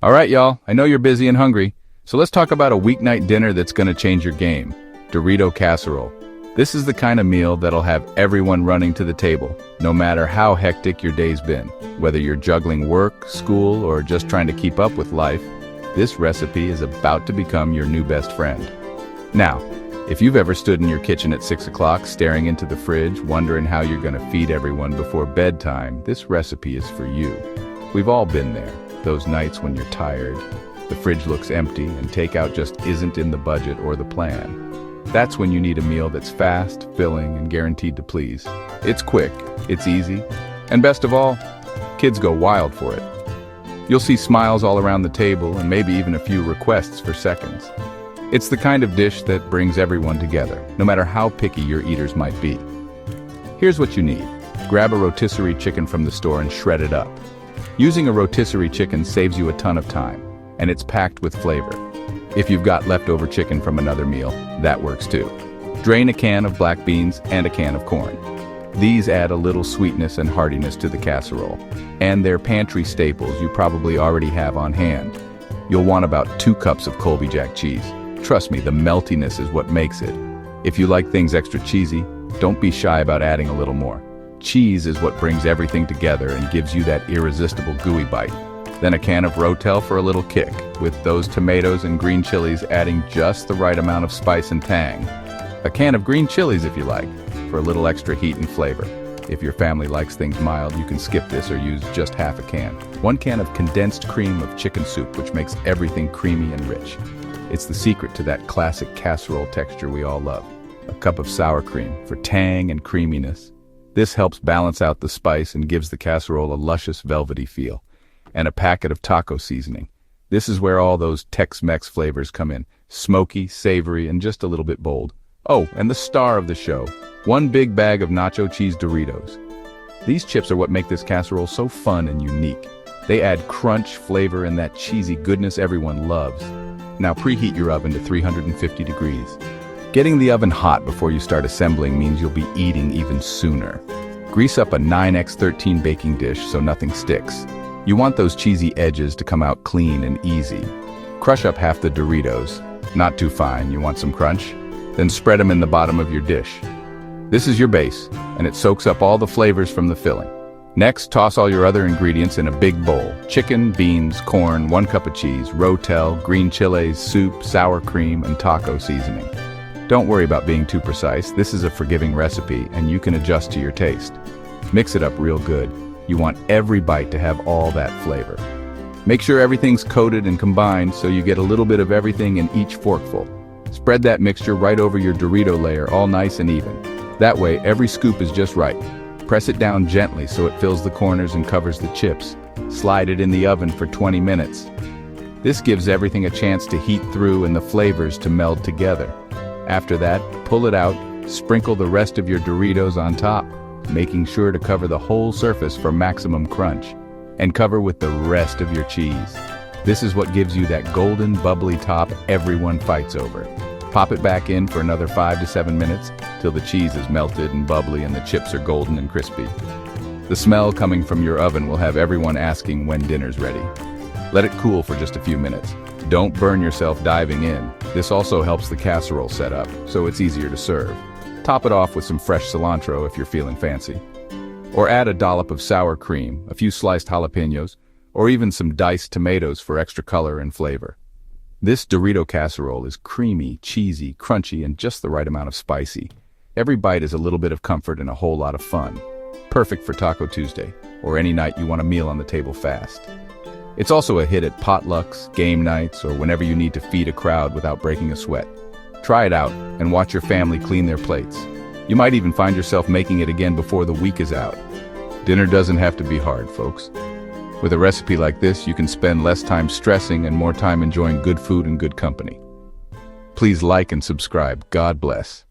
All right, y'all, I know you're busy and hungry, so let's talk about a weeknight dinner that's gonna change your game. Dorito casserole. This is the kind of meal that'll have everyone running to the table, no matter how hectic your day's been. Whether you're juggling work, school, or just trying to keep up with life, this recipe is about to become your new best friend. Now, if you've ever stood in your kitchen at 6 o'clock staring into the fridge, wondering how you're gonna feed everyone before bedtime, this recipe is for you. We've all been there. Those nights when you're tired, the fridge looks empty, and takeout just isn't in the budget or the plan. That's when you need a meal that's fast, filling, and guaranteed to please. It's quick, it's easy, and best of all, kids go wild for it. You'll see smiles all around the table and maybe even a few requests for seconds. It's the kind of dish that brings everyone together, no matter how picky your eaters might be. Here's what you need. Grab a rotisserie chicken from the store and shred it up. Using a rotisserie chicken saves you a ton of time, and it's packed with flavor. If you've got leftover chicken from another meal, that works too. Drain a can of black beans and a can of corn. These add a little sweetness and heartiness to the casserole, and they're pantry staples you probably already have on hand. You'll want about 2 cups of Colby Jack cheese. Trust me, the meltiness is what makes it. If you like things extra cheesy, don't be shy about adding a little more. Cheese is what brings everything together and gives you that irresistible gooey bite. Then a can of Ro-tel for a little kick, with those tomatoes and green chilies adding just the right amount of spice and tang. A can of green chilies if you like, for a little extra heat and flavor. If your family likes things mild, you can skip this or use just half a can. 1 can of condensed cream of chicken soup, which makes everything creamy and rich. It's the secret to that classic casserole texture we all love. A cup of sour cream for tang and creaminess. This helps balance out the spice and gives the casserole a luscious, velvety feel. And a packet of taco seasoning. This is where all those Tex-Mex flavors come in. Smoky, savory, and just a little bit bold. Oh, and the star of the show. 1 big bag of nacho cheese Doritos. These chips are what make this casserole so fun and unique. They add crunch, flavor, and that cheesy goodness everyone loves. Now preheat your oven to 350 degrees. Getting the oven hot before you start assembling means you'll be eating even sooner. Grease up a 9x13 baking dish so nothing sticks. You want those cheesy edges to come out clean and easy. Crush up half the Doritos. Not too fine, you want some crunch? Then spread them in the bottom of your dish. This is your base, and it soaks up all the flavors from the filling. Next, toss all your other ingredients in a big bowl. Chicken, beans, corn, 1 cup of cheese, Ro-tel, green chilies, soup, sour cream, and taco seasoning. Don't worry about being too precise. This is a forgiving recipe, and you can adjust to your taste. Mix it up real good. You want every bite to have all that flavor. Make sure everything's coated and combined so you get a little bit of everything in each forkful. Spread that mixture right over your Dorito layer, all nice and even. That way, every scoop is just right. Press it down gently so it fills the corners and covers the chips. Slide it in the oven for 20 minutes. This gives everything a chance to heat through and the flavors to meld together. After that, pull it out, sprinkle the rest of your Doritos on top, making sure to cover the whole surface for maximum crunch, and cover with the rest of your cheese. This is what gives you that golden, bubbly top everyone fights over. Pop it back in for another 5 to 7 minutes till the cheese is melted and bubbly and the chips are golden and crispy. The smell coming from your oven will have everyone asking when dinner's ready. Let it cool for just a few minutes. Don't burn yourself diving in. This also helps the casserole set up, so it's easier to serve. Top it off with some fresh cilantro if you're feeling fancy. Or add a dollop of sour cream, a few sliced jalapenos, or even some diced tomatoes for extra color and flavor. This Dorito casserole is creamy, cheesy, crunchy, and just the right amount of spicy. Every bite is a little bit of comfort and a whole lot of fun. Perfect for Taco Tuesday, or any night you want a meal on the table fast. It's also a hit at potlucks, game nights, or whenever you need to feed a crowd without breaking a sweat. Try it out and watch your family clean their plates. You might even find yourself making it again before the week is out. Dinner doesn't have to be hard, folks. With a recipe like this, you can spend less time stressing and more time enjoying good food and good company. Please like and subscribe. God bless.